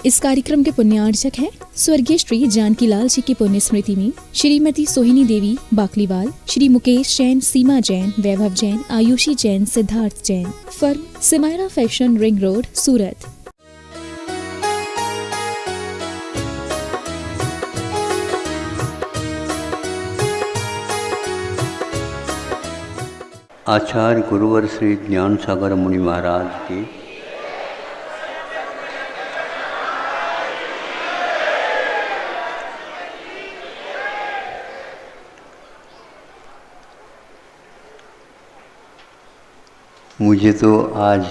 इस कार्यक्रम के पुण्यार्चक हैं स्वर्गीय श्री जानकी लाल जी की पुण्य स्मृति में Shrimati Sohini Devi Bakliwal, Shri Mukesh Jain, Seema Jain, Vaibhav Jain, Ayushi Jain, Siddharth Jain. Firm Simayra fashion, ring road, Surat. Acharya गुरुवर श्री ज्ञान सागर मुनि महाराज की मुझे तो आज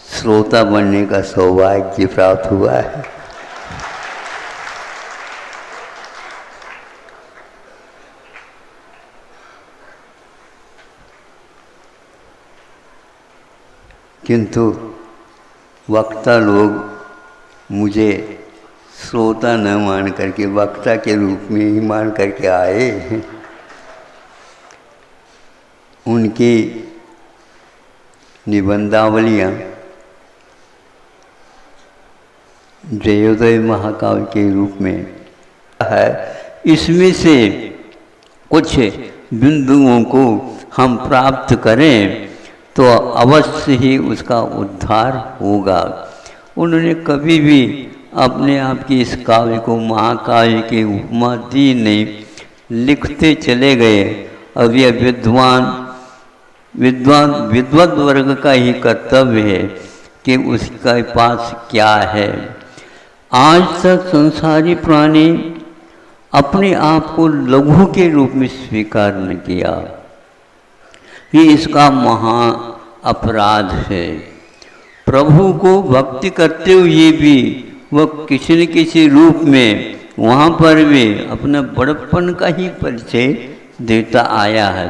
श्रोता बनने का सौभाग्य प्राप्त हुआ है। किंतु वक्ता लोग मुझे श्रोता न मान करके वक्ता के रूप में ही मान करके आए हैं। उनकी निबंधावलियाँ जयोदय महाकाव्य के रूप में है। इसमें से कुछ बिंदुओं को हम प्राप्त करें तो अवश्य ही उसका उद्धार होगा। उन्होंने कभी भी अपने आप की इस काव्य को महाकाव्य की उपमा दी नहीं, लिखते चले गए। अब यह विद्वत वर्ग का ही कर्तव्य है कि उसके पास क्या है। आज तक संसारी प्राणी अपने आप को लघु के रूप में स्वीकार न किया, ये इसका महा अपराध है। प्रभु को भक्ति करते हुए भी वह किसी न किसी रूप में वहाँ पर भी अपना बड़प्पन का ही परिचय देता आया है।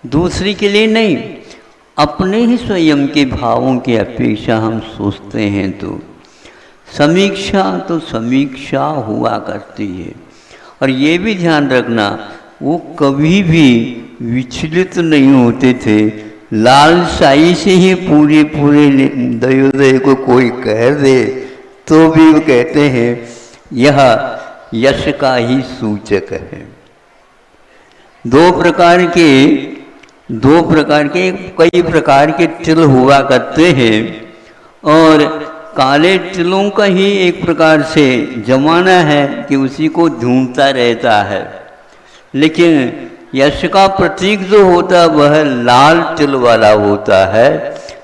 दूसरी के लिए नहीं, अपने ही स्वयं के भावों की अपेक्षा हम सोचते हैं तो समीक्षा हुआ करती है। और ये भी ध्यान रखना, वो कभी भी विचलित नहीं होते थे। लालसाई से ही पूरे दयोदय को कोई कह दे तो भी वो कहते हैं यह यश का ही सूचक है। दो प्रकार के कई प्रकार के तिल हुआ करते हैं और काले तिलों का ही एक प्रकार से जमाना है कि उसी को ढूंढता रहता है। लेकिन यश का प्रतीक जो होता है वह लाल तिल वाला होता है।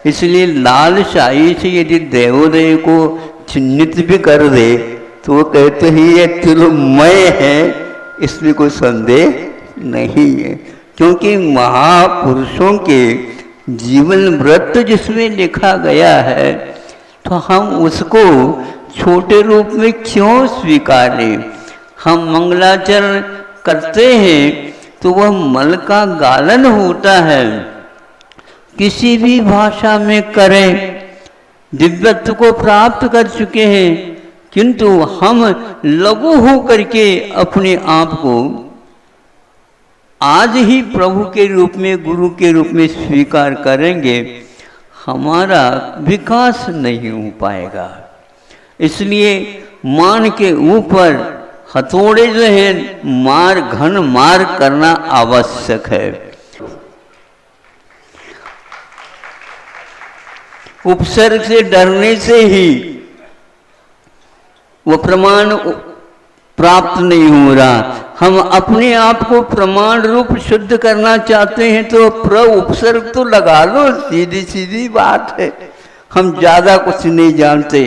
इसलिए लाल शाही से यदि देवोदय को चिन्हित भी कर दे तो वो कहते हैं ये तिलमय है, इसमें कोई संदेह नहीं है। क्योंकि महापुरुषों के जीवन वृत्त जिसमें लिखा गया है तो हम उसको छोटे रूप में क्यों स्वीकारें। हम मंगलाचरण करते हैं तो वह मल का गालन होता है। किसी भी भाषा में करें, दिव्यत्व को प्राप्त कर चुके हैं, किंतु हम लघु हो करके अपने आप को आज ही प्रभु के रूप में, गुरु के रूप में स्वीकार करेंगे, हमारा विकास नहीं हो पाएगा। इसलिए मान के ऊपर हथौड़े जो हैं घन मार करना आवश्यक है। उपसर्ग से डरने से ही वो प्रमाण प्राप्त नहीं हो रहा। हम अपने आप को प्रमाण रूप शुद्ध करना चाहते हैं तो उपसर्ग तो लगा लो, सीधी सीधी बात है। हम ज़्यादा कुछ नहीं जानते।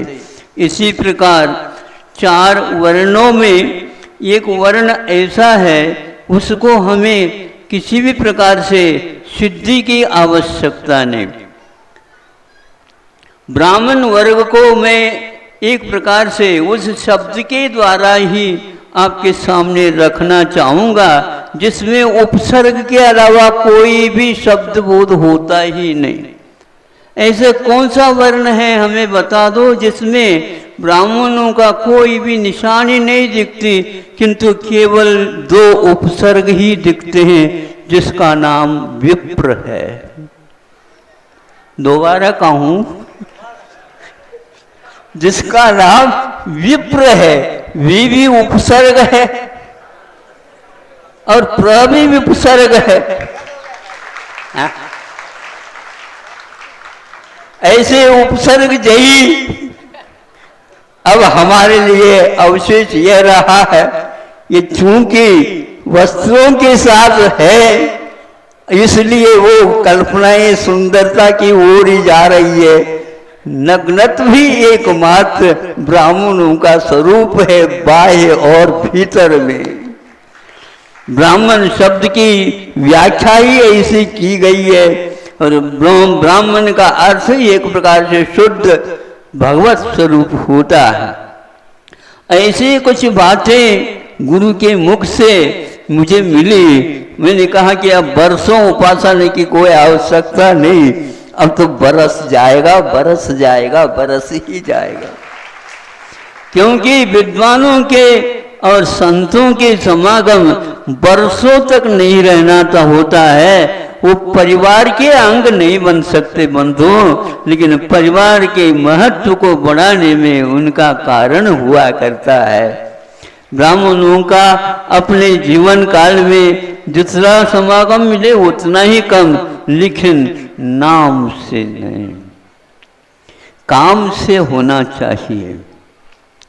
इसी प्रकार 4 वर्णों में एक वर्ण ऐसा है उसको हमें किसी भी प्रकार से सिद्धि की आवश्यकता नहीं। ब्राह्मण वर्ग को मैं एक प्रकार से उस शब्द के द्वारा ही आपके सामने रखना चाहूँगा जिसमें उपसर्ग के अलावा कोई भी शब्द बोध होता ही नहीं। ऐसे कौन सा वर्ण है हमें बता दो जिसमें ब्राह्मणों का कोई भी निशानी नहीं दिखती, किंतु केवल 2 उपसर्ग ही दिखते हैं जिसका नाम विप्र है। दोबारा कहूँ, जिसका नाम विप्र है, वी भी उपसर्ग है और प्र भी उपसर्ग है। ऐसे उपसर्ग जही अब हमारे लिए अवशेष यह रहा है, ये चूंकि वस्त्रों के साथ है इसलिए वो कल्पनाएं सुंदरता की ओर ही जा रही है। नग्नत्व भी एकमात्र ब्राह्मणों का स्वरूप है, बाह्य और भीतर में। ब्राह्मण शब्द की व्याख्या ही ऐसी की गई है और ब्राह्मण का अर्थ ही एक प्रकार से शुद्ध भगवत स्वरूप होता है। ऐसी कुछ बातें गुरु के मुख से मुझे मिली। मैंने कहा कि अब बरसों उपासना की कोई आवश्यकता नहीं, अब तो बरस जाएगा, बरस जाएगा, बरस ही जाएगा। क्योंकि विद्वानों के और संतों के समागम बरसों तक नहीं रहना तो होता है। वो परिवार के अंग नहीं बन सकते बंधुओं, लेकिन परिवार के महत्व को बढ़ाने में उनका कारण हुआ करता है। ब्राह्मणों का अपने जीवन काल में जितना समागम मिले उतना ही कम, लेकिन नाम से नहीं, काम से होना चाहिए।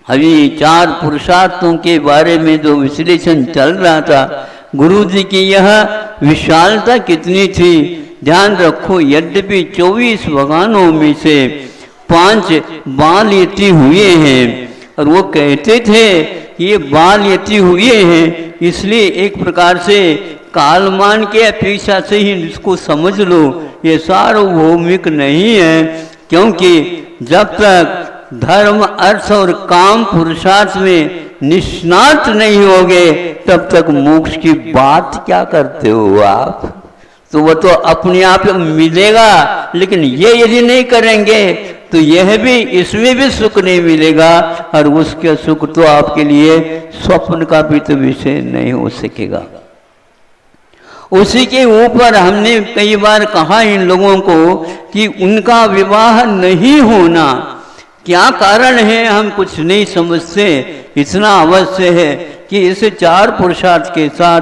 अभी 4 पुरुषार्थों के बारे में जो विश्लेषण चल रहा था, गुरु जी की यह विशालता कितनी थी। ध्यान रखो, यद्यपि 24 भगवानों में से 5 बाल यति हुए हैं और वो कहते थे ये बाल यति हुए हैं इसलिए एक प्रकार से कालमान के अपेक्षा से ही इसको समझ लो, ये सार्वभौमिक नहीं है। क्योंकि जब तक धर्म अर्थ और काम पुरुषार्थ में निष्णात नहीं होगे तब तक मोक्ष की बात क्या करते हो आप। तो वो तो अपने आप मिलेगा, लेकिन ये यदि नहीं करेंगे तो यह भी, इसमें भी सुख नहीं मिलेगा और उसका सुख तो आपके लिए स्वप्न का भी तो विषय नहीं हो सकेगा। उसी के ऊपर हमने कई बार कहा इन लोगों को कि उनका विवाह नहीं होना क्या कारण है, हम कुछ नहीं समझते। इतना अवश्य है कि इस 4 पुरुषार्थ के साथ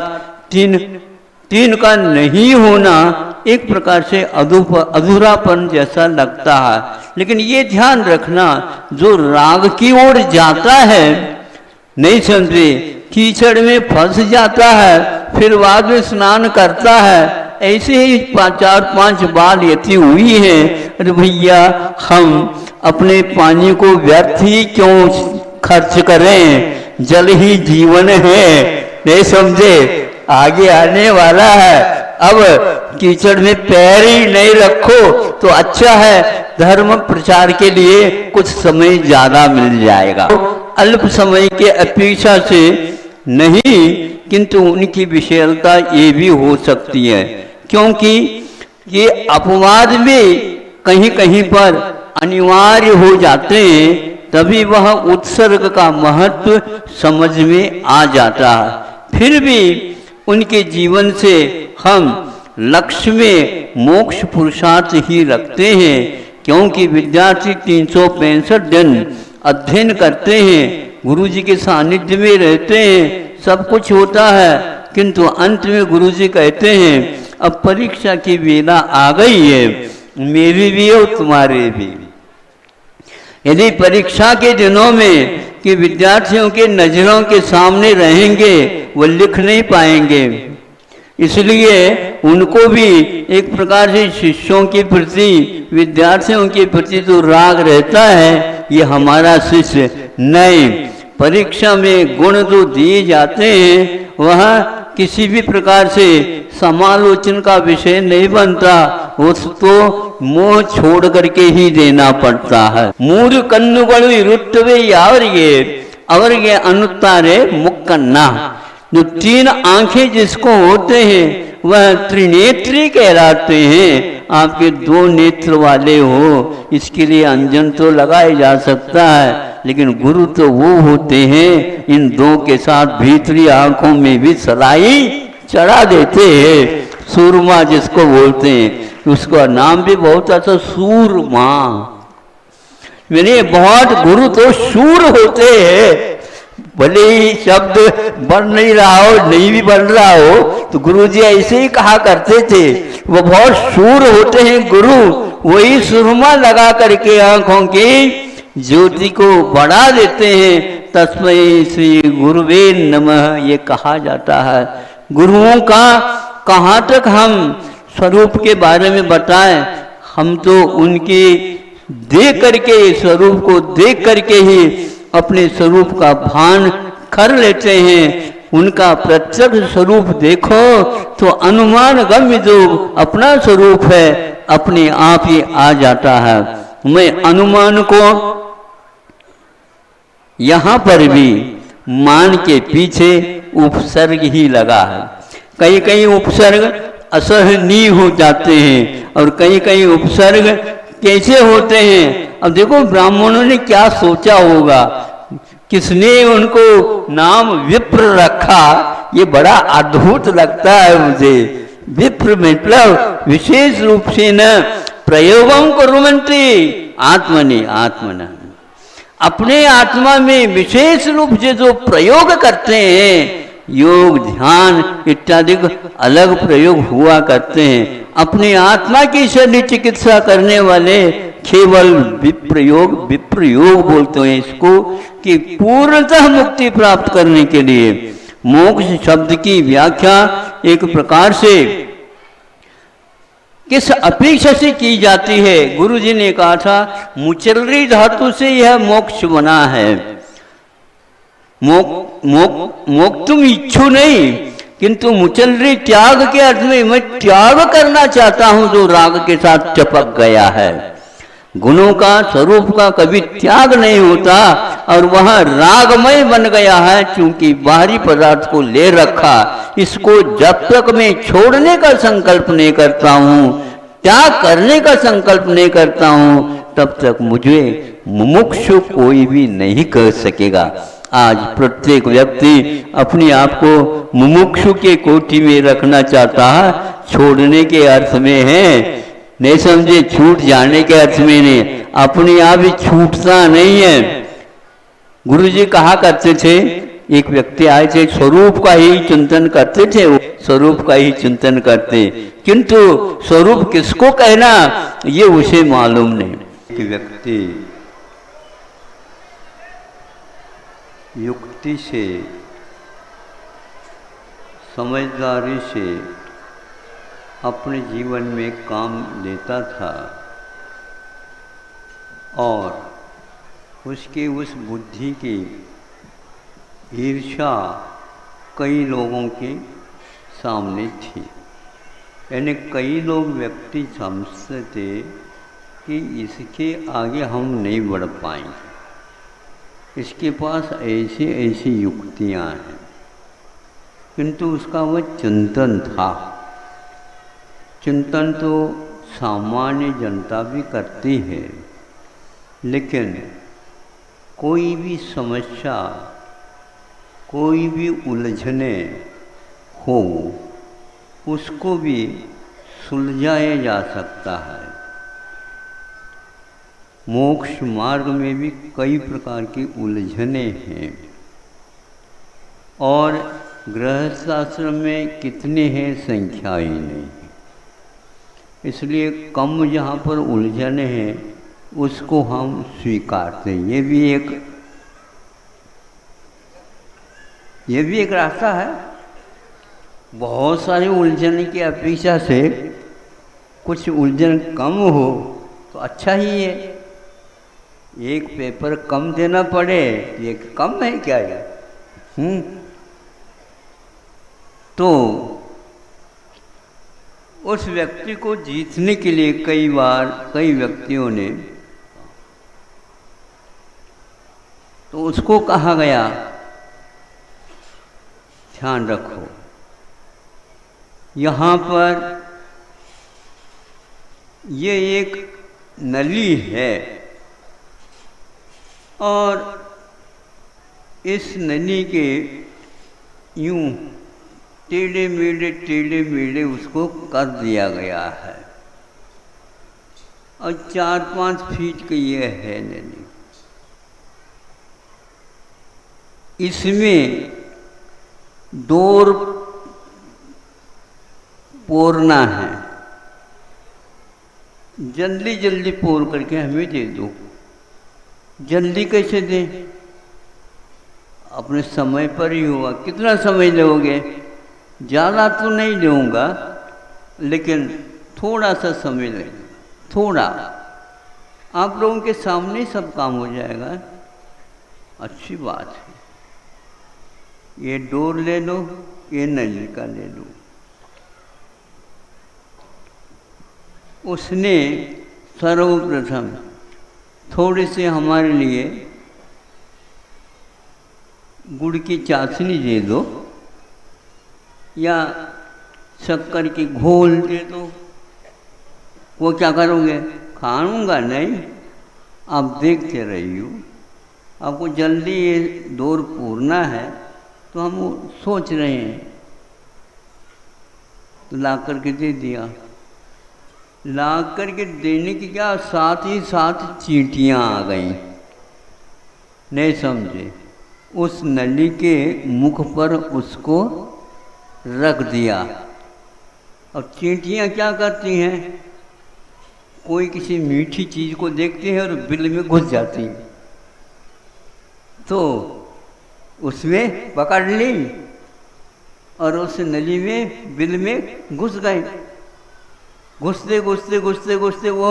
तीन का नहीं होना एक प्रकार से अधूरापन जैसा लगता है। लेकिन ये ध्यान रखना, जो राग की ओर जाता है, नहीं समझे, कीचड़ में फंस जाता है, फिर बाद में स्नान करता है, ऐसे ही 4-5 बाल यति हुई है। अरे भैया, हम अपने पानी को व्यर्थ ही क्यों खर्च करें, जल ही जीवन है, नहीं समझे, आगे आने वाला है। अब कीचड़ में पैर ही नहीं रखो तो अच्छा है, धर्म प्रचार के लिए कुछ समय ज्यादा मिल जाएगा। अल्प समय के अपेक्षा से नहीं, किंतु उनकी विशेषता ये भी हो सकती है, क्योंकि ये अपवाद भी कहीं कहीं पर अनिवार्य हो जाते हैं, तभी वह उत्सर्ग का महत्व समझ में आ जाता है। फिर भी उनके जीवन से हम लक्ष्य में मोक्ष पुरुषार्थ ही रखते हैं, क्योंकि विद्यार्थी 365 दिन अध्ययन करते हैं, गुरु जी के सानिध्य में रहते हैं, सब कुछ होता है, किंतु अंत में गुरु जी कहते हैं अब परीक्षा की वेला आ गई है, मेरी भी और तुम्हारे भी। यदि परीक्षा के दिनों में कि विद्यार्थियों के नजरों के सामने रहेंगे, वो लिख नहीं पाएंगे, इसलिए उनको भी एक प्रकार से शिष्यों के प्रति, विद्यार्थियों के प्रति तो राग रहता है, ये हमारा शिष्य नहीं। परीक्षा में गुण जो दिए जाते हैं वह किसी भी प्रकार से समालोचन का विषय नहीं बनता, उसको मोह छोड़ करके ही देना पड़ता है। मूर कन्नुगळु इरुत्तवे ಅವರಿಗೆ ಅನ್ನುತ್ತಾರೆ ಮುಕ್ಕನ್ನ। जो 3 आंखें जिसको होते हैं वह त्रिनेत्री कहलाते हैं। आपके 2 नेत्र वाले हो, इसके लिए अंजन तो लगाया जा सकता है, लेकिन गुरु तो वो होते हैं इन 2 के साथ भीतरी आंखों में भी सलाई चढ़ा देते हैं। सूरमा जिसको बोलते हैं, उसका नाम भी बहुत अच्छा सूरमा। मैंने बहुत गुरु तो शूर होते हैं, भले ही शब्द बढ़ नहीं रहा हो, नहीं भी बढ़ रहा हो, तो गुरु जी ऐसे ही कहा करते थे, वो बहुत शूर होते हैं गुरु, वही सुरमा लगा करके आंखों की ज्योति को बढ़ा देते हैं। तस्मै श्री गुरुवे नमः ये कहा जाता है। गुरुओं का कहाँ तक हम स्वरूप के बारे में बताएं, हम तो उनके देख करके, स्वरूप को देख करके ही अपने स्वरूप का भान कर लेते हैं। उनका प्रत्यक्ष स्वरूप देखो तो अनुमान गम्य जो अपना स्वरूप है अपने आप ही आ जाता है। मैं अनुमान को यहाँ पर भी मान के पीछे उपसर्ग ही लगा है। कहीं कहीं उपसर्ग असहनीय हो जाते हैं और कहीं कहीं उपसर्ग कैसे होते हैं। अब देखो ब्राह्मणों ने क्या सोचा होगा, किसने उनको नाम विप्र रखा, ये बड़ा अद्भुत लगता है मुझे। विप्र मतलब विशेष रूप से न प्रयोगों को रुमंती आत्मनि आत्मन, अपने आत्मा में विशेष रूप से जो प्रयोग करते हैं, योग ध्यान इत्यादि अलग प्रयोग हुआ करते हैं। अपने आत्मा की शरीर चिकित्सा करने वाले केवल विप्रयोग बोलते हैं इसको, कि पूर्णतः मुक्ति प्राप्त करने के लिए। मोक्ष शब्द की व्याख्या एक प्रकार से किस अपेक्षा से की जाती है। गुरु जी ने कहा था मुचलरी धातु से यह मोक्ष बना है। मोक्तुम इच्छु नहीं, किंतु मुचलरी त्याग के अर्थ में मैं त्याग करना चाहता हूं जो राग के साथ चपक गया है। गुणों का स्वरूप का कभी त्याग नहीं होता और वह रागमय बन गया है, क्योंकि बाहरी पदार्थ को ले रखा। इसको जब तक मैं छोड़ने का संकल्प नहीं करता हूँ, त्याग करने का संकल्प नहीं करता हूँ, तब तक मुझे मुमुक्षु कोई भी नहीं कर सकेगा। आज प्रत्येक व्यक्ति अपने आप को मुमुक्षु के कोटि में रखना चाहता है, छोड़ने के अर्थ में है, नहीं समझे, छूट जाने के अर्थ में नहीं, अपने आप ही छूटता नहीं है। गुरु जी कहा करते थे, एक व्यक्ति आए थे, स्वरूप का ही चिंतन करते थे, स्वरूप का ही चिंतन करते, किंतु स्वरूप किसको कहना ये उसे मालूम नहीं। एक व्यक्ति युक्ति से, समझदारी से अपने जीवन में काम लेता था और उसकी उस बुद्धि की ईर्ष्या कई लोगों के सामने थी। यानी कई लोग व्यक्ति समझते थे कि इसके आगे हम नहीं बढ़ पाएंगे, इसके पास ऐसी ऐसी युक्तियां हैं, किंतु उसका वह चिंतन था। चिंतन तो सामान्य जनता भी करती है, लेकिन कोई भी समस्या, कोई भी उलझने हो, उसको भी सुलझाया जा सकता है। मोक्ष मार्ग में भी कई प्रकार की उलझने हैं और गृहस्थ आश्रम में कितने हैं संख्या ही नहीं। इसलिए कम जहाँ पर उलझने हैं उसको हम स्वीकारते हैं। ये भी एक रास्ता है। बहुत सारी उलझने की अपेक्षा से कुछ उलझन कम हो तो अच्छा ही है। एक पेपर कम देना पड़े ये कम है क्या है? तो उस व्यक्ति को जीतने के लिए कई बार कई व्यक्तियों ने तो उसको कहा गया ध्यान रखो, यहाँ पर ये एक नली है और इस नली के यूं टेढ़े मेढ़े उसको कर दिया गया है और 4-5 फीट की ये है नली। इसमें डोर पोरना है, जल्दी जल्दी पोर करके हमें दे दो। जल्दी कैसे दें? अपने समय पर ही होगा। कितना समय लोगे? ज़्यादा तो नहीं लूँगा, लेकिन थोड़ा सा समय लगेगा। थोड़ा, आप लोगों के सामने सब काम हो जाएगा। अच्छी बात है। ये डोर ले लो, ये नली का ले लो। उसने सर्वप्रथम थोड़े से हमारे लिए गुड़ की चाशनी दे दो या शक्कर की घोल दे दो। वो क्या करोगे? खाऊंगा नहीं, आप देखते रहिए। आपको जल्दी ये डोर पूरना है, तो हम सोच रहे हैं, तो ला करके दे दिया। ला करके देने की क्या, साथ ही साथ चींटियाँ आ गईं। नहीं समझे? उस नली के मुख पर उसको रख दिया। अब चींटियाँ क्या करती हैं? कोई किसी मीठी चीज़ को देखती है और बिल में घुस जाती हैं, तो उसमें पकड़ ली और उस नली में बिल में घुस गए। घुसते घुसते घुसते घुसते वो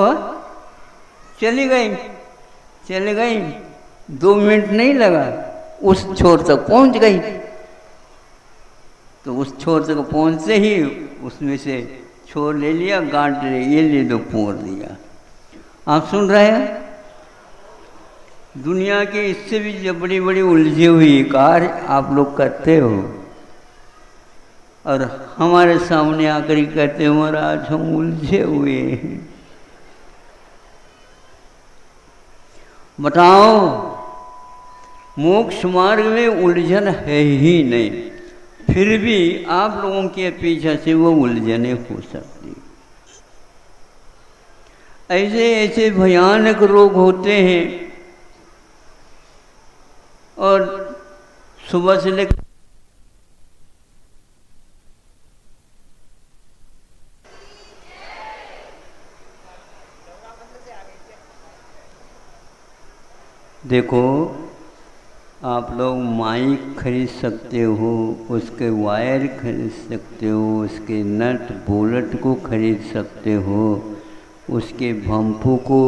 चली गई। 2 मिनट नहीं लगा, उस छोर तक पहुंच गई। तो उस छोर तक पहुंचते ही उसमें से छोर ले लिया, गांठ ले, ये ले दो, पोर दिया। आप सुन रहे हैं? दुनिया के इससे भी बड़ी बड़ी उलझी हुई कार्य आप लोग करते हो, और हमारे सामने आकर ही कहते हो महाराज हम उलझे हुए हैं। बताओ, मोक्ष मार्ग में उलझन है ही नहीं, फिर भी आप लोगों की अपेक्षा से वो उलझने हो सकती। ऐसे ऐसे भयानक रोग होते हैं, और सुबह से लेकर देखो, आप लोग माइक खरीद सकते हो, उसके वायर खरीद सकते हो, उसके नट बोल्ट को खरीद सकते हो, उसके भंपू को,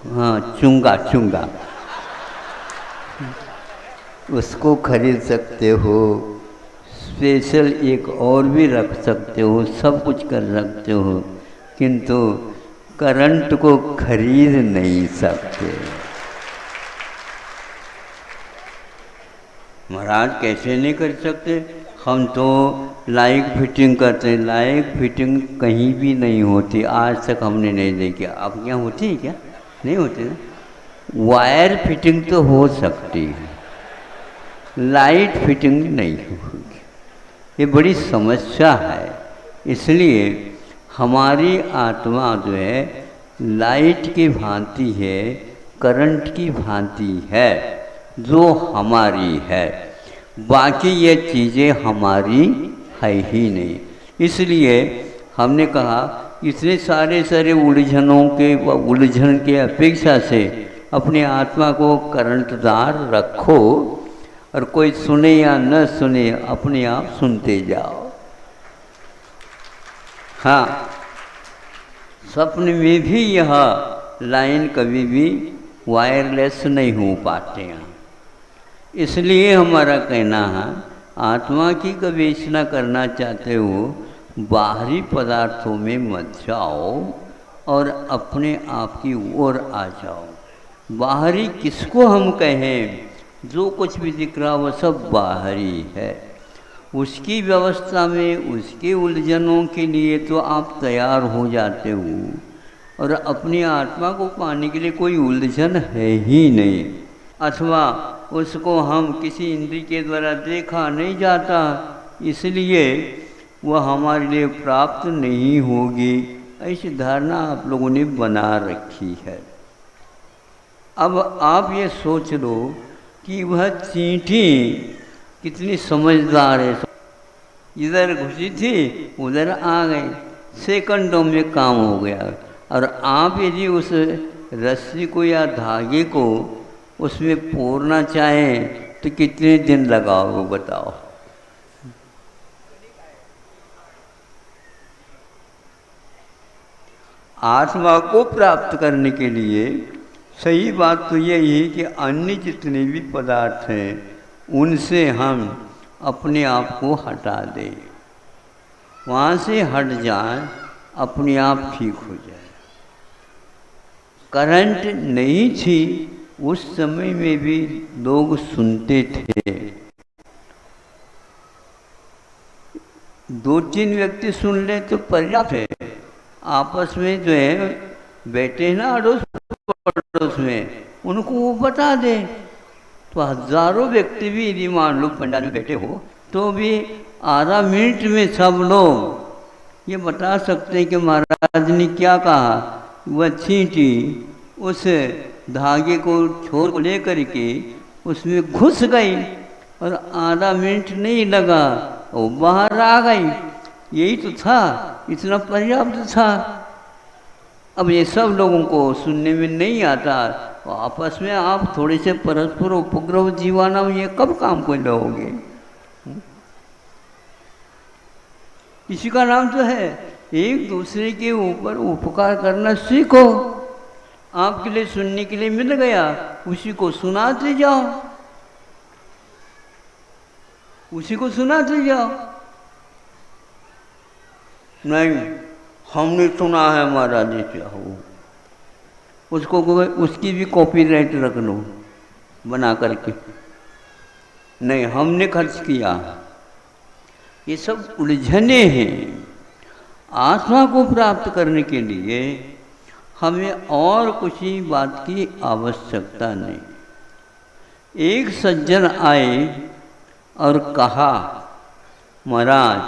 हाँ चुंगा उसको खरीद सकते हो। स्पेशल एक और भी रख सकते हो, सब कुछ कर सकते हो, किंतु करंट को खरीद नहीं सकते। महाराज कैसे नहीं कर सकते? हम तो लाइट फिटिंग करते हैं। लाइट फिटिंग कहीं भी नहीं होती, आज तक हमने नहीं देखी। आप यहाँ होती है क्या? नहीं होती ना। वायर फिटिंग तो हो सकती है, लाइट फिटिंग नहीं होगी। ये बड़ी समस्या है। इसलिए हमारी आत्मा जो है लाइट की भांति है, करंट की भांति है, जो हमारी है। बाकी ये चीज़ें हमारी है ही नहीं। इसलिए हमने कहा इतने सारे उलझन के अपेक्षा से अपने आत्मा को करंटदार रखो, और कोई सुने या न सुने, अपने आप सुनते जाओ। हाँ, स्वप्न में भी यह लाइन कभी भी वायरलेस नहीं हो पाते हैं। इसलिए हमारा कहना है, आत्मा की गवेषणा करना चाहते हो, बाहरी पदार्थों में मत जाओ और अपने आप की ओर आ जाओ। बाहरी किसको हम कहें? जो कुछ भी दिख रहा वो सब बाहरी है। उसकी व्यवस्था में, उसके उलझनों के लिए तो आप तैयार हो जाते हो, और अपनी आत्मा को पाने के लिए कोई उलझन है ही नहीं, अथवा उसको हम किसी इंद्रिय के द्वारा देखा नहीं जाता, इसलिए वह हमारे लिए प्राप्त नहीं होगी। ऐसी धारणा आप लोगों ने बना रखी है। अब आप ये सोच लो कि वह चींटी कितनी समझदार है। इधर घुसी थी उधर आ गई, सेकंडों में काम हो गया। और आप यदि उस रस्सी को या धागे को उसमें पोरना चाहें तो कितने दिन लगाओगे बताओ। आत्मा को प्राप्त करने के लिए सही बात तो यही है कि अन्य जितने भी पदार्थ हैं उनसे हम अपने आप को हटा दें, वहाँ से हट जाए, अपने आप ठीक हो जाए। करंट नहीं थी उस समय में भी लोग सुनते थे। 2-3 व्यक्ति सुन ले तो पर्याप्त है। आपस में जो है बैठे हैं ना अड़ोस पड़ोस में, उनको वो बता दे तो हजारों व्यक्ति भी यदि मान लो पंडाल में बैठे हो तो भी आधा मिनट में सब लोग ये बता सकते हैं कि महाराज ने क्या कहा। वह चींटी उस धागे को छोर को लेकर के उसमें घुस गई और आधा मिनट नहीं लगा वो बाहर आ गई। यही तो था, इतना पर्याप्त था। अब ये सब लोगों को सुनने में नहीं आता, तो आपस में आप थोड़े से परस्पर उपग्रह जीवाना ये कब काम को लोगे। इसी का नाम तो है एक दूसरे के ऊपर उपकार करना सीखो। आपके लिए सुनने के लिए मिल गया, उसी को सुनाते जाओ, उसी को सुनाते जाओ। नहीं हमने सुना है महाराज जी क्या हो, उसको उसकी भी कॉपीराइट रख लो बना करके। नहीं हमने खर्च किया। ये सब उलझने हैं। आत्मा को प्राप्त करने के लिए हमें और कुछ ही बात की आवश्यकता नहीं। एक सज्जन आए और कहा महाराज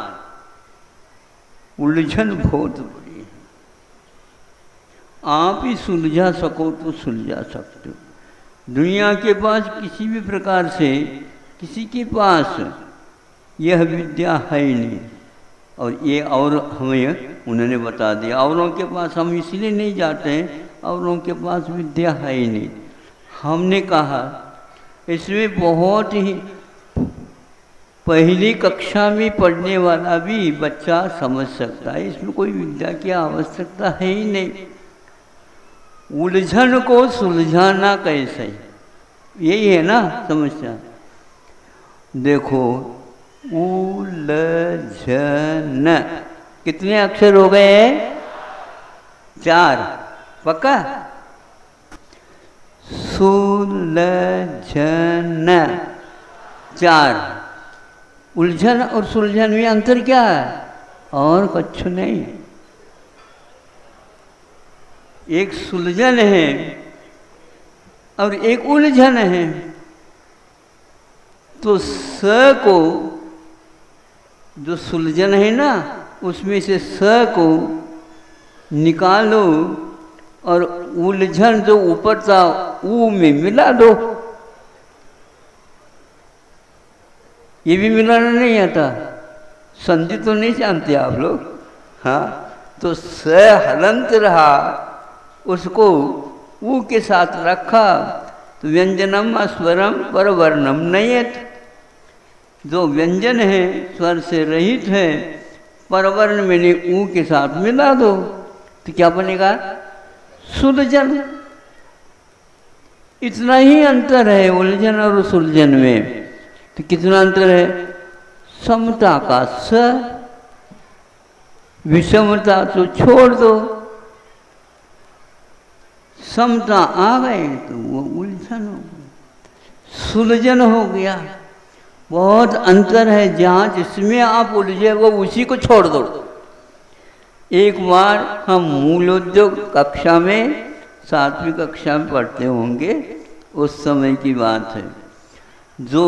उलझन बहुत बड़ी है, आप ही सुलझा सको तो सुलझा सकते हो। दुनिया के पास किसी भी प्रकार से किसी के पास यह विद्या है ही नहीं। और ये और हमें उन्होंने बता दिया, औरों के पास हम इसलिए नहीं जाते हैं, औरों के पास विद्या है ही नहीं। हमने कहा इसमें बहुत ही पहली कक्षा में पढ़ने वाला भी बच्चा समझ सकता है, इसमें कोई विद्या की आवश्यकता है ही नहीं। उलझन को सुलझाना कैसे, यही है ना समस्या। देखो उलझन कितने अक्षर हो गए? 4। पक्का? सुलझन 4। उलझन और सुलझन में अंतर क्या है? और कुछ नहीं। एक सुलझन है और एक उलझन है। तो स को जो सुलझन है ना उसमें से स को निकालो और उलझन जो ऊपर था ऊ में मिला दो। ये भी मिलाना नहीं आता, संधि तो नहीं जानते आप लोग। हाँ तो स हलंत रहा, उसको ऊ के साथ रखा तो व्यंजनम स्वरम पर वर्णम नयत। जो व्यंजन है स्वर से रहित है, परवर्ण मैंने ऊ के साथ मिला दो तो क्या बनेगा? सुलझन। इतना ही अंतर है उलझन और सुलझन में। तो कितना अंतर है? समता का स, विषमता तो छोड़ दो। समता आ गए तो वो उलझन हो गई, सुलझन हो गया। बहुत अंतर है। जहाँ जिसमें आप उलझे वो उसी को छोड़ दो। एक बार हम मूलोद्योग कक्षा में 7वीं कक्षा में पढ़ते होंगे, उस समय की बात है। जो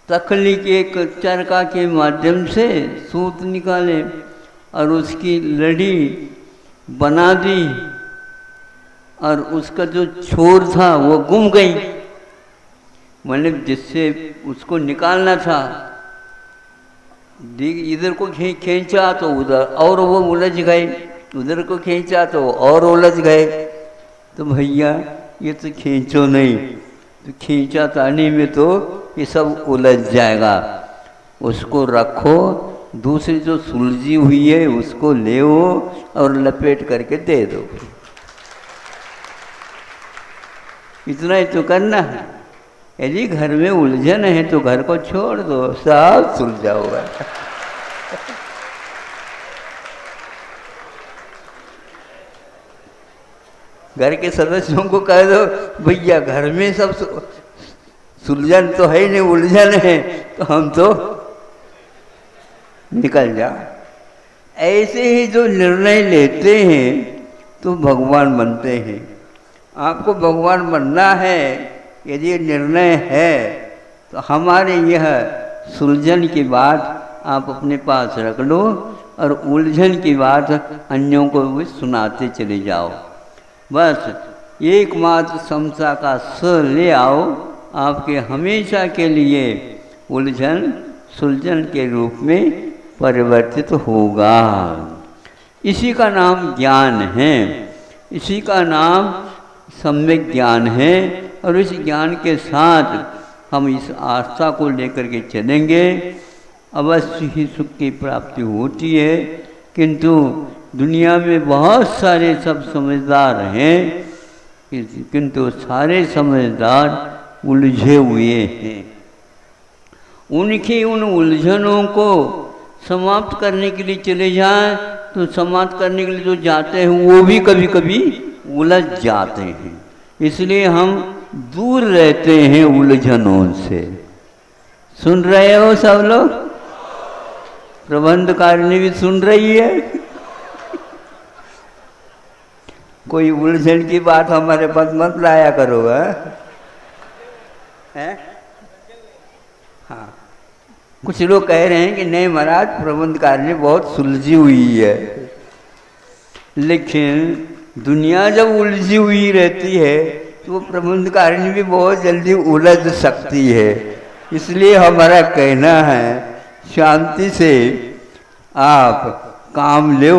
तकली के चरखा के माध्यम से सूत निकाले और उसकी लड़ी बना दी और उसका जो छोर था वो गुम गई, मतलब जिससे उसको निकालना था, इधर को खींचा तो उधर और वो उलझ गए, उधर को खींचा तो और उलझ गए। तो भैया ये तो खींचो नहीं, तो खींचा तानी में तो ये सब उलझ जाएगा, उसको रखो, दूसरी जो सुलझी हुई है उसको ले और लपेट करके दे दो। इतना ही तो करना है। यदि घर में उलझन है तो घर को छोड़ दो, सब सुलझा होगा। घर के सदस्यों को कह दो भैया घर में सब सुलझन तो है नहीं, उलझन है, तो हम तो निकल जा। ऐसे ही जो निर्णय लेते हैं तो भगवान बनते हैं। आपको भगवान बनना है, यदि निर्णय है तो हमारे यह सुलझन की बात आप अपने पास रख लो और उलझन की बात अन्यों को भी सुनाते चले जाओ। बस एकमात्र समता का स ले आओ, आपके हमेशा के लिए उलझन सुलझन के रूप में परिवर्तित होगा। इसी का नाम ज्ञान है, इसी का नाम सम्यक ज्ञान है। और इस ज्ञान के साथ हम इस आस्था को लेकर के चलेंगे, अवश्य ही सुख की प्राप्ति होती है। किंतु दुनिया में बहुत सारे सब समझदार हैं, किंतु सारे समझदार उलझे हुए हैं। उनकी उन उलझनों को समाप्त करने के लिए चले जाएं तो समाप्त करने के लिए जो जाते हैं वो भी कभी कभी उलझ जाते हैं। इसलिए हम दूर रहते हैं उलझनों से। सुन रहे हो सब लोग? प्रबंधकारिणी भी सुन रही है। कोई उलझन की बात हमारे पास मत लाया करो, हैं? हाँ, कुछ लोग कह रहे हैं कि नहीं महाराज प्रबंधकारिणी बहुत सुलझी हुई है, लेकिन दुनिया जब उलझी हुई रहती है तो प्रबंधकारिणी भी बहुत जल्दी उलझ सकती है। इसलिए हमारा कहना है शांति से आप काम लो,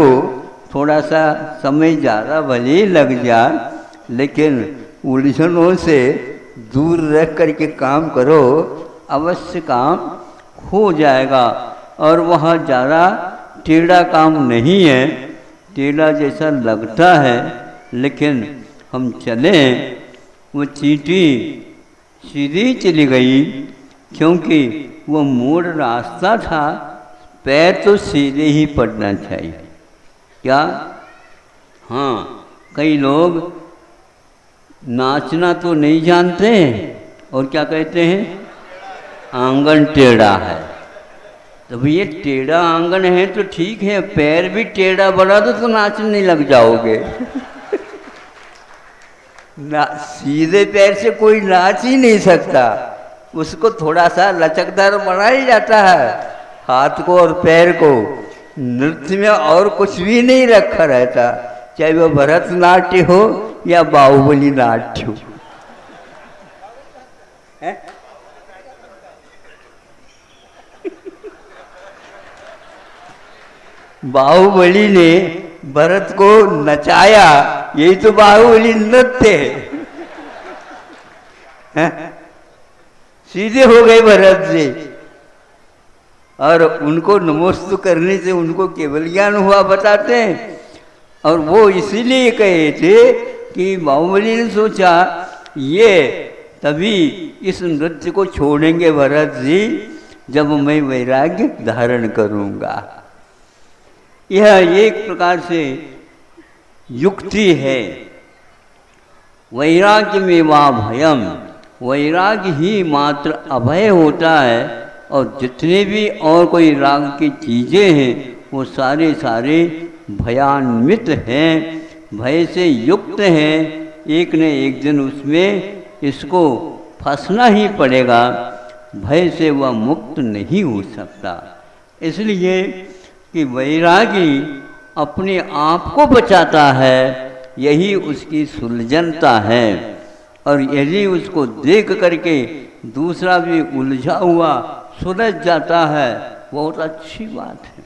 थोड़ा सा समय ज़्यादा भले ही लग जाए, लेकिन उलझनों से दूर रह कर के काम करो, अवश्य काम हो जाएगा। और वहाँ ज़्यादा टेढ़ा काम नहीं है, टेढ़ा जैसा लगता है, लेकिन हम चलें, वो चींटी सीधी चली गई क्योंकि वो मोड़ रास्ता था, पैर तो सीधे ही पड़ना चाहिए। क्या? हाँ, कई लोग नाचना तो नहीं जानते और क्या कहते हैं, आंगन टेढ़ा है। तो भैया टेढ़ा आंगन है तो ठीक है, पैर भी टेढ़ा बढ़ा दो तो नाचने नहीं लग जाओगे। ना सीधे पैर से कोई नाच ही नहीं सकता, उसको थोड़ा सा लचकदार बनाया जाता है, हाथ को और पैर को। नृत्य में और कुछ भी नहीं रखा रहता, चाहे वो भरतनाट्य हो या बाहुबली नाट्य हो। बाहुबली ने भरत को नचाया, यही तो बाहुबली नृत्य है। सीधे हो गए भरत से, और उनको नमोस्तु करने से उनको केवल ज्ञान हुआ बताते हैं। और वो इसीलिए कहे थे कि बाहुबली ने सोचा ये तभी इस नृत्य को छोड़ेंगे भरत जी जब मैं वैराग्य धारण करूँगा। यह एक प्रकार से युक्ति है। वैराग्य में वा भयम, वैराग्य ही मात्र अभय होता है, और जितने भी और कोई राग की चीज़ें हैं वो सारे सारे भयान्वित हैं, भय से युक्त हैं। एक न एक दिन उसमें इसको फंसना ही पड़ेगा, भय से वह मुक्त नहीं हो सकता। इसलिए कि वैरागी अपने आप को बचाता है, यही उसकी सुलझनता है। और यदि उसको देख करके दूसरा भी उलझा हुआ सुलझ जाता है, बहुत अच्छी बात है।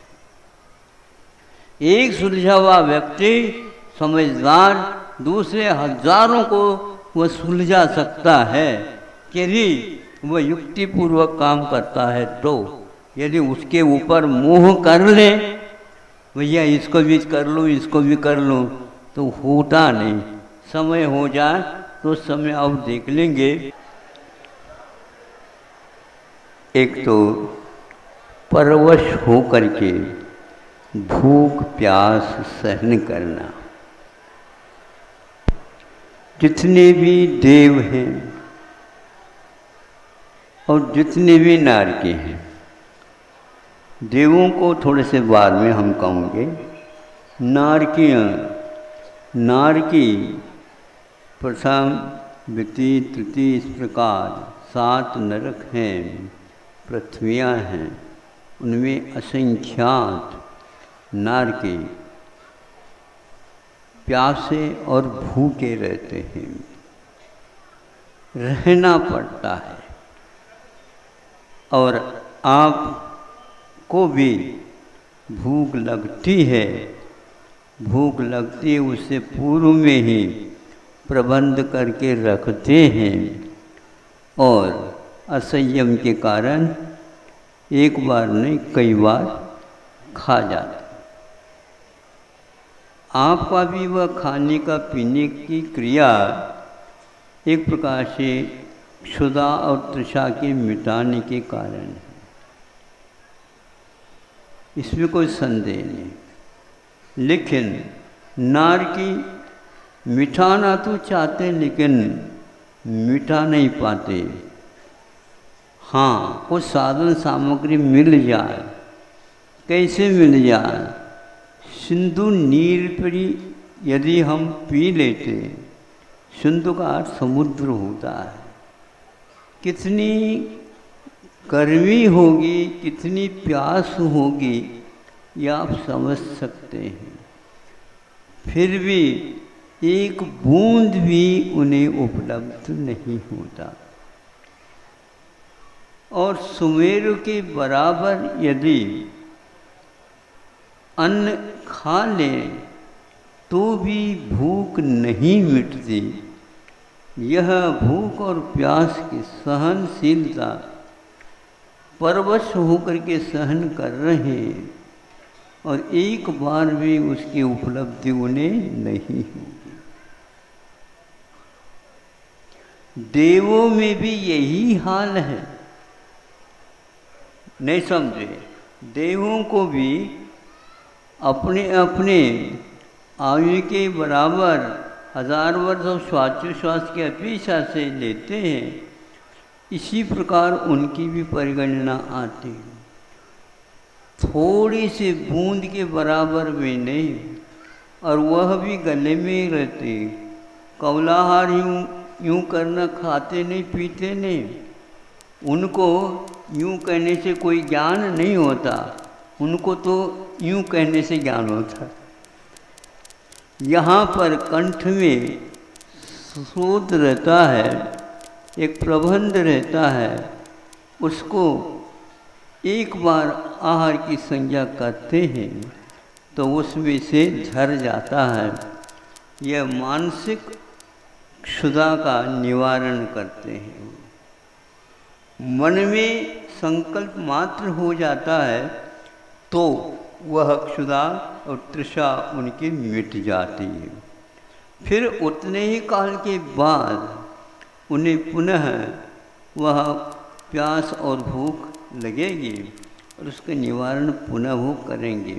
एक सुलझा हुआ व्यक्ति समझदार दूसरे हजारों को वह सुलझा सकता है, यदि वह युक्तिपूर्वक काम करता है। तो यदि उसके ऊपर मोह कर ले, भैया इसको भी कर लूँ इसको भी कर लूँ, तो होता नहीं। समय हो जाए तो समय अब देख लेंगे। एक तो परवश हो करके भूख प्यास सहन करना। जितने भी देव हैं और जितने भी नारकी हैं, देवों को थोड़े से बाद में हम कहेंगे। नारकी प्रथम द्वितीय तृतीय, इस प्रकार 7 नरक हैं, पृथ्वियाँ हैं, उनमें असंख्यात नारकी प्यासे और भूखे रहते हैं, रहना पड़ता है। और आपको भी भूख लगती है, भूख लगती है उससे पूर्व में ही प्रबंध करके रखते हैं, और असंयम के कारण एक बार नहीं कई बार खा जाते। आपका भी वह खाने का पीने की क्रिया एक प्रकार से क्षुधा और तृषा के मिटाने के कारण है, इसमें कोई संदेह नहीं। लेकिन नारकी मिटाना तो चाहते लेकिन मिटा नहीं पाते। हाँ, कुछ साधन सामग्री मिल जाए, कैसे मिल जाए? सिंधु नीर परी यदि हम पी लेते, सिंधु का अर्थ समुद्र होता है, कितनी गर्मी होगी, कितनी प्यास होगी, ये आप समझ सकते हैं। फिर भी एक बूंद भी उन्हें उपलब्ध नहीं होता। और सुमेरु के बराबर यदि अन्न खा लें तो भी भूख नहीं मिटती। यह भूख और प्यास की सहनशीलता परवश होकर के सहन कर रहे हैं, और एक बार भी उसकी उपलब्धि उन्हें नहीं होगी। देवों में भी यही हाल है, नहीं समझे? देवों को भी अपने अपने आयु के बराबर 1000 वर्ष और श्वासोच्छ्वास की अपेक्षा से लेते हैं। इसी प्रकार उनकी भी परिगणना आती है, थोड़ी सी बूंद के बराबर भी नहीं, और वह भी गले में रहती। कौलाहार यूँ करना, खाते नहीं पीते नहीं, उनको यूँ कहने से कोई ज्ञान नहीं होता, उनको तो यूँ कहने से ज्ञान होता। यहाँ पर कंठ में शोध रहता है, एक प्रबंध रहता है, उसको एक बार आहार की संज्ञा करते हैं तो उसमें से झर जाता है। यह मानसिक क्षुधा का निवारण करते हैं। मन में संकल्प मात्र हो जाता है तो वह क्षुधा और तृषा उनकी मिट जाती है। फिर उतने ही काल के बाद उन्हें पुनः वह प्यास और भूख लगेगी और उसका निवारण पुनः वो करेंगे।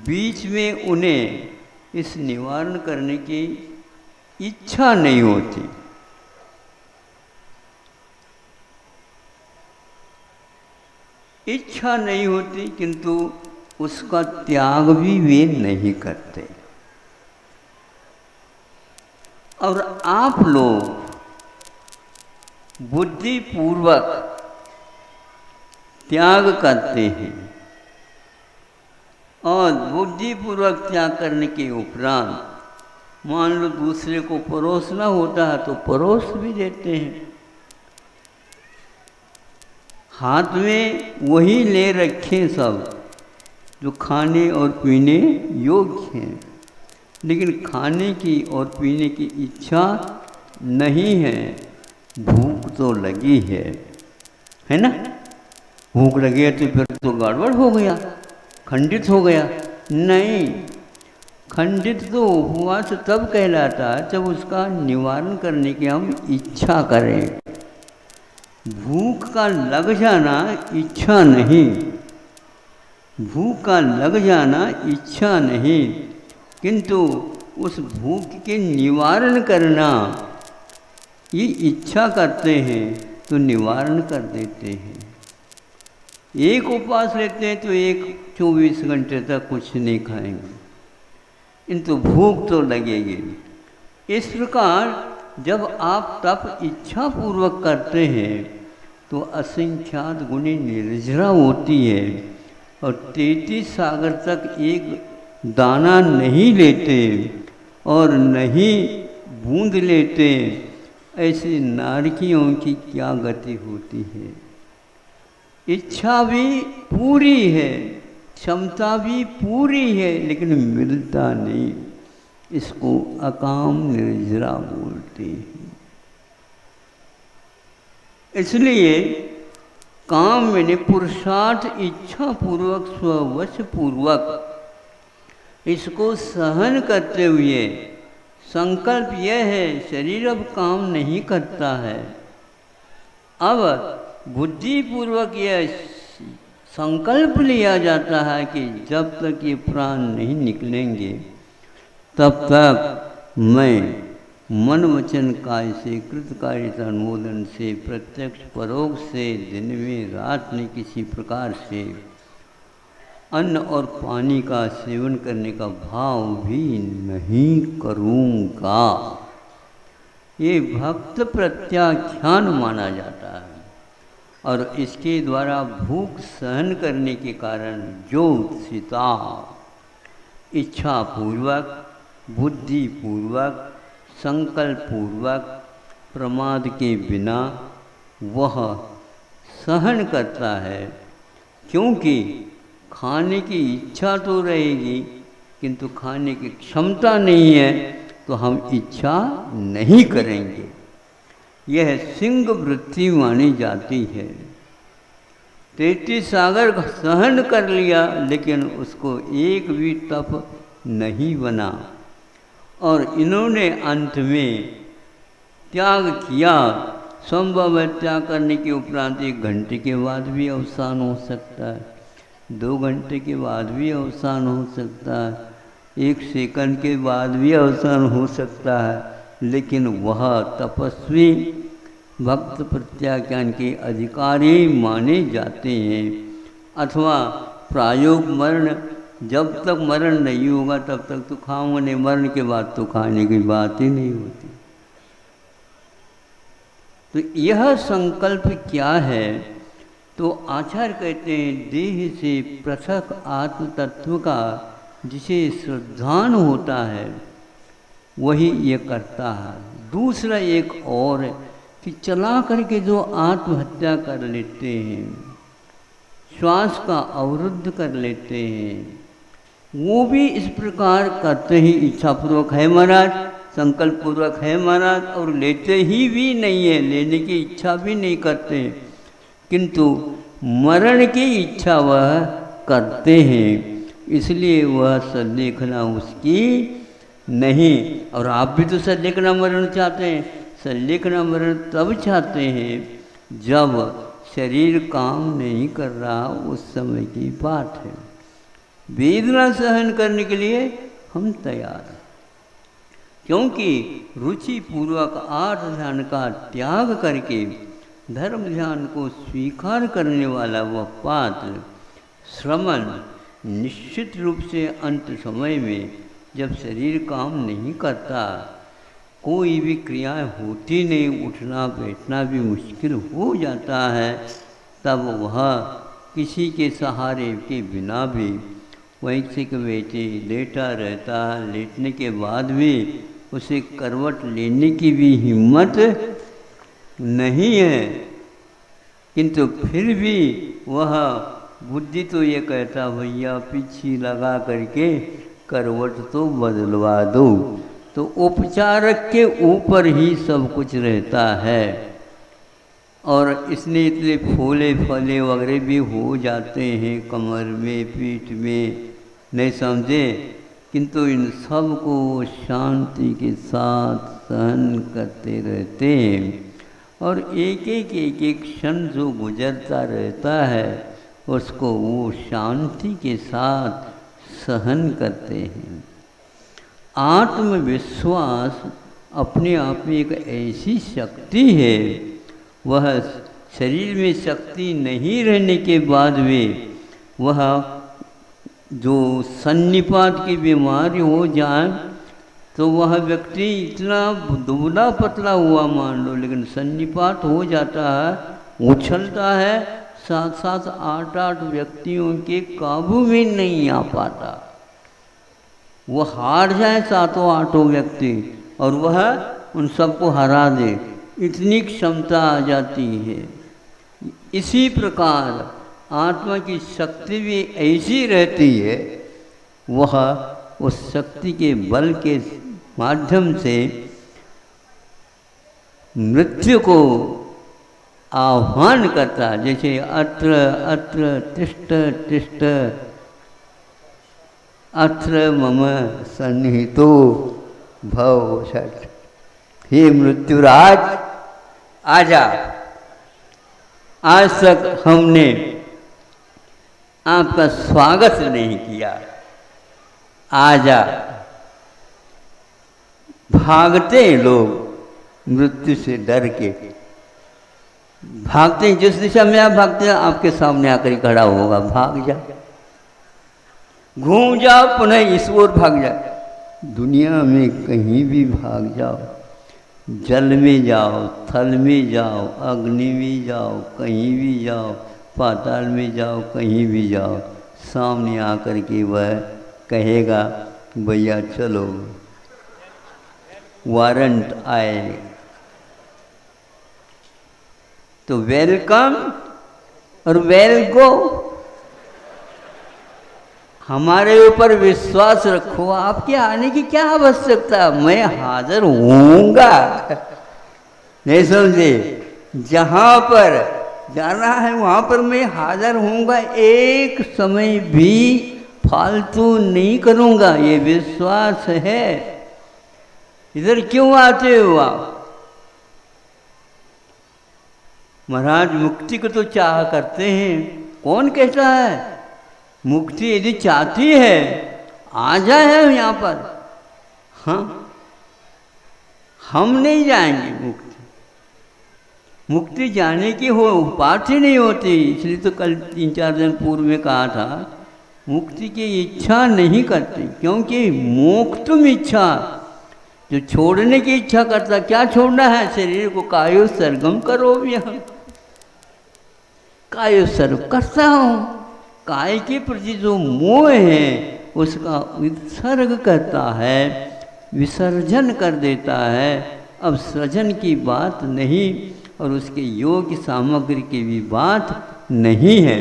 बीच में उन्हें इस निवारण करने की इच्छा नहीं होती। इच्छा नहीं होती, किंतु उसका त्याग भी वे नहीं करते। और आप लोग बुद्धिपूर्वक त्याग करते हैं, और बुद्धिपूर्वक त्याग करने के उपरांत मान लो दूसरे को परोसना होता है तो परोस भी देते हैं। हाथ में वही ले रखे सब जो खाने और पीने योग्य हैं, लेकिन खाने की और पीने की इच्छा नहीं है। भूख तो लगी है ना? भूख लगी है तो फिर तो गड़बड़ हो गया, खंडित हो गया। नहीं, खंडित तो उपवास तब कहलाता है जब उसका निवारण करने की हम इच्छा करें। भूख का लग जाना इच्छा नहीं, भूख का लग जाना इच्छा नहीं, किंतु उस भूख के निवारण करना ये इच्छा करते हैं तो निवारण कर देते हैं। एक उपवास लेते हैं तो 24 घंटे तक कुछ नहीं खाएंगे, किंतु भूख तो लगेगी। इस प्रकार जब आप तप इच्छा पूर्वक करते हैं तो असंख्यात गुणी निर्जरा होती है और 33 सागर तक एक दाना नहीं लेते और नहीं बूंद लेते, ऐसी नारकियों की क्या गति होती है। इच्छा भी पूरी है, क्षमता भी पूरी है, लेकिन मिलता नहीं। इसको अकाम निर्जरा बोलते हैं। इसलिए काम मैंने पुरुषार्थ इच्छा पूर्वक स्ववश पूर्वक इसको सहन करते हुए संकल्प यह है शरीर अब काम नहीं करता है। अब बुद्धि पूर्वक यह संकल्प लिया जाता है कि जब तक ये प्राण नहीं निकलेंगे तब तक मैं मन वचन काय से कृतकार्यता अनुमोदन से प्रत्यक्ष परोक्ष से दिन में रात में किसी प्रकार से अन्न और पानी का सेवन करने का भाव भी नहीं करूँगा। ये भक्त प्रत्याख्यान माना जाता है और इसके द्वारा भूख सहन करने के कारण जो सीता इच्छा पूर्वक बुद्धि पूर्वक संकल्प पूर्वक प्रमाद के बिना वह सहन करता है, क्योंकि खाने की इच्छा तो रहेगी किंतु खाने की क्षमता नहीं है तो हम इच्छा नहीं करेंगे। यह सिंह वृत्ति मानी जाती है। 33 सागर सहन कर लिया लेकिन उसको एक भी तप नहीं बना और इन्होंने अंत में त्याग किया। संभव है त्याग करने के उपरांत 1 घंटे के बाद भी अवसान हो सकता है, 2 घंटे के बाद भी अवसान हो सकता है, 1 सेकंड के बाद भी अवसान हो सकता है, लेकिन वह तपस्वी भक्त प्रत्याख्यान के अधिकारी माने जाते हैं। अथवा प्रायोग मरण, जब तक मरण नहीं होगा तब तक तो खाऊंगा नहीं, मरण के बाद तो खाने की बात ही नहीं होती। तो यह संकल्प क्या है? तो आचार्य कहते हैं देह से पृथक आत्म तत्व का जिसे श्रद्धान होता है वही ये करता है। दूसरा एक और है कि चला करके जो आत्महत्या कर लेते हैं, श्वास का अवरुद्ध कर लेते हैं, वो भी इस प्रकार करते ही इच्छापूर्वक है महाराज, संकल्प पूर्वक है महाराज, और लेते ही भी नहीं है, लेने की इच्छा भी नहीं करते, किंतु मरण की इच्छा वह करते हैं। इसलिए वह सल्लेखना उसकी नहीं। और आप भी तो सल्लेखना मरण चाहते हैं। सल्लेखना मरण तब चाहते हैं जब शरीर काम नहीं कर रहा, उस समय की बात है। वेदना सहन करने के लिए हम तैयार हैं, क्योंकि रुचि पूर्वक 8 ध्यान का त्याग करके धर्म ध्यान को स्वीकार करने वाला वह पात्र श्रमण निश्चित रूप से अंत समय में जब शरीर काम नहीं करता, कोई भी क्रियाएं होती नहीं, उठना बैठना भी मुश्किल हो जाता है, तब वह किसी के सहारे के बिना भी वैसे के वैसे लेटा रहता है, लेटने के बाद भी उसे करवट लेने की भी हिम्मत नहीं है, किंतु फिर भी वह बुद्धि तो ये कहता भैया पीछे लगा करके करवट तो बदलवा दो। तो उपचारक के ऊपर ही सब कुछ रहता है। और इसलिए इतने फूले फले वगैरह भी हो जाते हैं कमर में, पीठ में, नहीं समझे, किंतु इन सब को शांति के साथ सहन करते रहते हैं। और एक एक क्षण जो गुजरता रहता है उसको वो शांति के साथ सहन करते हैं। आत्मविश्वास अपने आप में एक ऐसी शक्ति है, वह शरीर में शक्ति नहीं रहने के बाद में वह जो सन्निपात की बीमारी हो जाए तो वह व्यक्ति इतना दुबला पतला हुआ मान लो, लेकिन सन्निपात हो जाता है, उछलता है, साथ साथ 8-8 व्यक्तियों के काबू में नहीं आ पाता। वो हार जाए 7-8 व्यक्ति और वह उन सबको हरा दे, इतनी क्षमता आ जाती है। इसी प्रकार आत्मा की शक्ति भी ऐसी रहती है, वह उस शक्ति के बल के माध्यम से मृत्यु को आह्वान करता है। जैसे अत्र अत्र तिष्ठ तिष्ठ अत्र मम सन्निहितो भव षट, हे मृत्युराज आजा, आज तक हमने आपका स्वागत नहीं किया, आजा। भागते हैं लोग मृत्यु से डर के, भागते हैं, जिस दिशा में आप भागते हैं आपके सामने आकर खड़ा होगा, भाग जा, घूम जाओ, पुनः इस ओर भाग जाओ, दुनिया में कहीं भी भाग जाओ, जल में जाओ, थल में जाओ, अग्नि में जाओ, कहीं भी जाओ, पाताल में जाओ, कहीं भी जाओ, सामने आकर के वह कहेगा भैया चलो, वारंट आए। तो वेलकम और वेल गो। हमारे ऊपर विश्वास रखो, आपके आने की क्या आवश्यकता, मैं हाजिर होऊंगा, नहीं समझे, जहां पर जाना है वहां पर मैं हाजिर होऊंगा, एक समय भी फालतू नहीं करूंगा, ये विश्वास है। इधर क्यों आते हो आप? महाराज मुक्ति को तो चाह करते हैं, कौन कहता है? मुक्ति यदि चाहती है आ जाए यहाँ पर, हाँ, हम नहीं जाएंगे। मुक्ति जाने की हो बात ही नहीं होती। इसलिए तो कल 3-4 दिन पूर्व में कहा था, मुक्ति की इच्छा नहीं करती, क्योंकि मोक्तुम इच्छा, जो छोड़ने की इच्छा करता, क्या छोड़ना है? शरीर को कायो सरगम करो, यह कायो सर्व करता हूँ, काय के प्रति जो मोह है उसका विसर्ग करता है, विसर्जन कर देता है। अब सृजन की बात नहीं और उसके योग्य सामग्री की भी बात नहीं है।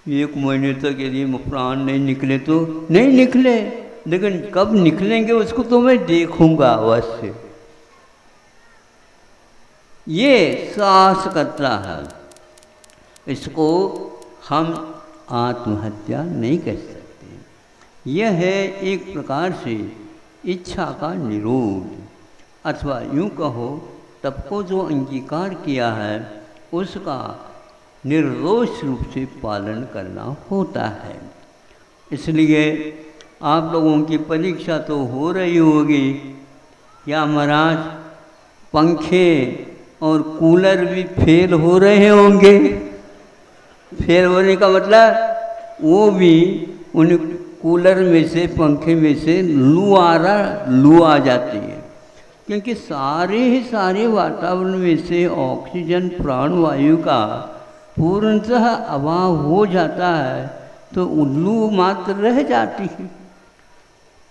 1 महीने तक यदि प्राण नहीं निकले तो नहीं निकले, लेकिन कब निकलेंगे उसको तो मैं देखूंगा अवश्य। ये साहस करता है, इसको हम आत्महत्या नहीं कह सकते। यह है एक प्रकार से इच्छा का निरोध, अथवा यूँ कहो तब को जो अंगीकार किया है उसका निर्दोष रूप से पालन करना होता है। इसलिए आप लोगों की परीक्षा तो हो रही होगी, या महाराज पंखे और कूलर भी फेल हो रहे होंगे। फेल होने का मतलब वो भी उन कूलर में से, पंखे में से लू आ जाती है, क्योंकि सारे वातावरण में से ऑक्सीजन प्राणवायु का पूर्णतः अभाव हो जाता है। तो उल्लू मात्र रह जाती है।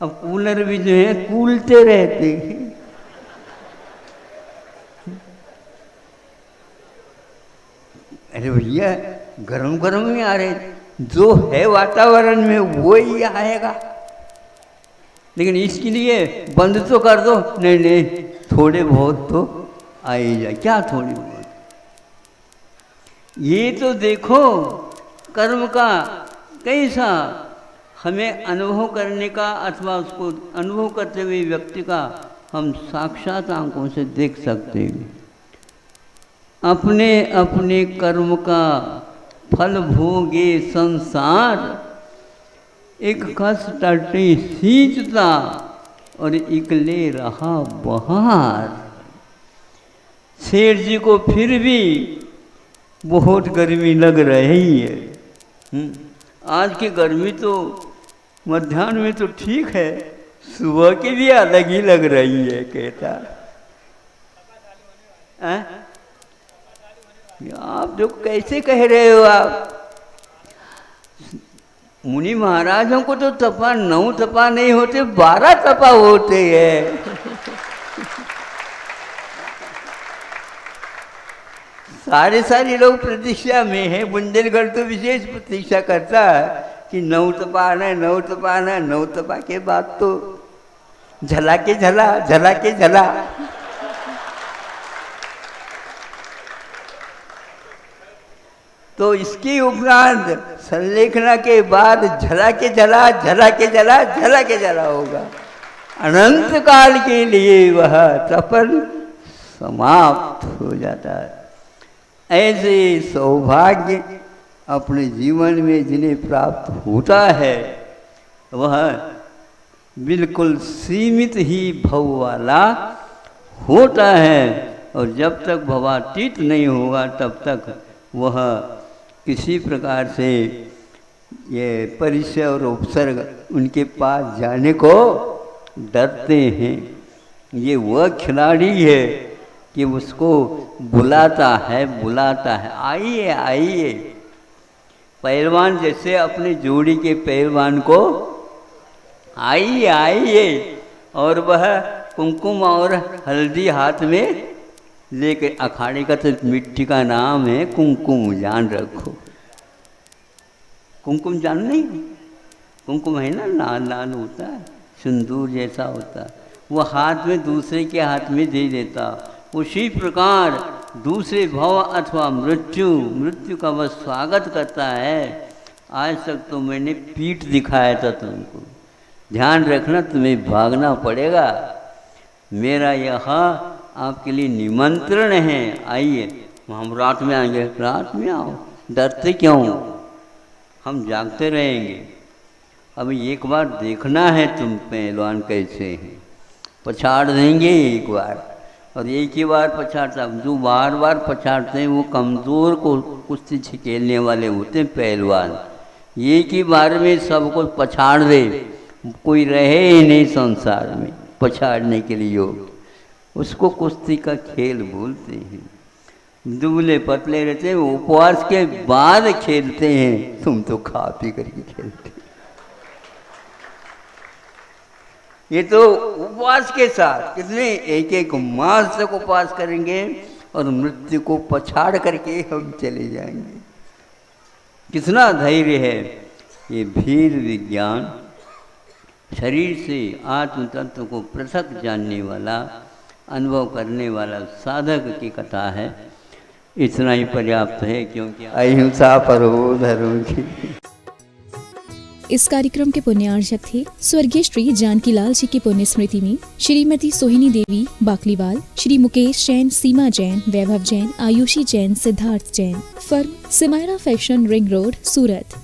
अब कूलर भी जो है कूलते रहते हैं। अरे भैया गरम गरम ही आ रहे, जो है वातावरण में वो ही आएगा, लेकिन इसके लिए बंद तो कर दो, नहीं नहीं थोड़े बहुत तो आ ही जाए। क्या थोड़ी बहुत, ये तो देखो कर्म का कैसा हमें अनुभव करने का, अथवा उसको अनुभव करते हुए व्यक्ति का हम साक्षात आंखों से देख सकते हैं। अपने अपने कर्म का फल भोगे संसार, एक कस टटे सींचता और इकले रहा बहार। शेर जी को फिर भी बहुत गर्मी लग रही है। आज की गर्मी तो मध्याह्न में तो ठीक है, सुबह की भी अलग ही लग रही है कहता। आप जो कैसे कह रहे हो आप? मुनि महाराजों को तो तपा 9 तपा नहीं होते, 12 तपा होते हैं। सारे लोग प्रतीक्षा में है। बुंदेलगढ़ तो विशेष प्रतीक्षा करता है कि 9 तपा आना है, 9 तपा आना है। 9 तपा के बाद तो झला के झला। तो इसके उपरांत संलेखना के बाद झला के झला होगा। अनंत काल के लिए वह तपन समाप्त हो जाता है। ऐसे सौभाग्य अपने जीवन में जिन्हें प्राप्त होता है, वह बिल्कुल सीमित ही भव वाला होता है। और जब तक भवातीत नहीं होगा तब तक वह किसी प्रकार से ये परिचय और उपसर्ग उनके पास जाने को डरते हैं। ये वह खिलाड़ी है कि उसको बुलाता है, आइए। पहलवान जैसे अपने जोड़ी के पहलवान को आइए, और वह कुमकुम और हल्दी हाथ में लेके, अखाड़े का तो मिट्टी का नाम है कुमकुम, जान रखो। कुमकुम जान नहीं? कुमकुम है ना, लाल होता है, सिंदूर जैसा होता है, वो हाथ में दूसरे के हाथ में दे देता। उसी प्रकार दूसरे भव अथवा मृत्यु का वह स्वागत करता है। आज तक तो मैंने पीठ दिखाया था तुमको, ध्यान रखना, तुम्हें भागना पड़ेगा। मेरा यह आपके लिए निमंत्रण है, आइए। हम रात में आएंगे, रात में आओ, डरते क्यों? हम जागते रहेंगे। अब एक बार देखना है तुम पहलवान कैसे हैं, पछाड़ देंगे एक बार, और एक ही बार पछाड़ता। जो बार बार पछाड़ते हैं वो कमज़ोर को कुश्ती छिकेलने वाले होते हैं पहलवान। एक ही बार में सबको पछाड़ दे, कोई रहे ही नहीं संसार में पछाड़ने के लिए योग। उसको कुश्ती का खेल बोलते हैं। दुबले पतले रहते हैं, उपवास के बाद खेलते हैं, तुम तो खा पी करके खेलते। ये तो उपवास के साथ कितने एक मास तक उपवास करेंगे और मृत्यु को पछाड़ करके हम चले जाएंगे। कितना धैर्य है। ये भीर विज्ञान, शरीर से आत्म तत्व को पृथक जानने वाला, अनुभव करने वाला साधक की कथा है। इतना ही पर्याप्त है, क्योंकि अहिंसा परमो धर्म की। इस कार्यक्रम के पुण्यार्चक थे स्वर्गीय श्री जानकीलाल जी की पुण्य स्मृति में Shrimati Sohini Devi Bakliwal, Shri Mukesh Jain, Seema Jain, Vaibhav Jain, Ayushi Jain, Siddharth Jain. Firm Simayra fashion, ring road, सूरत।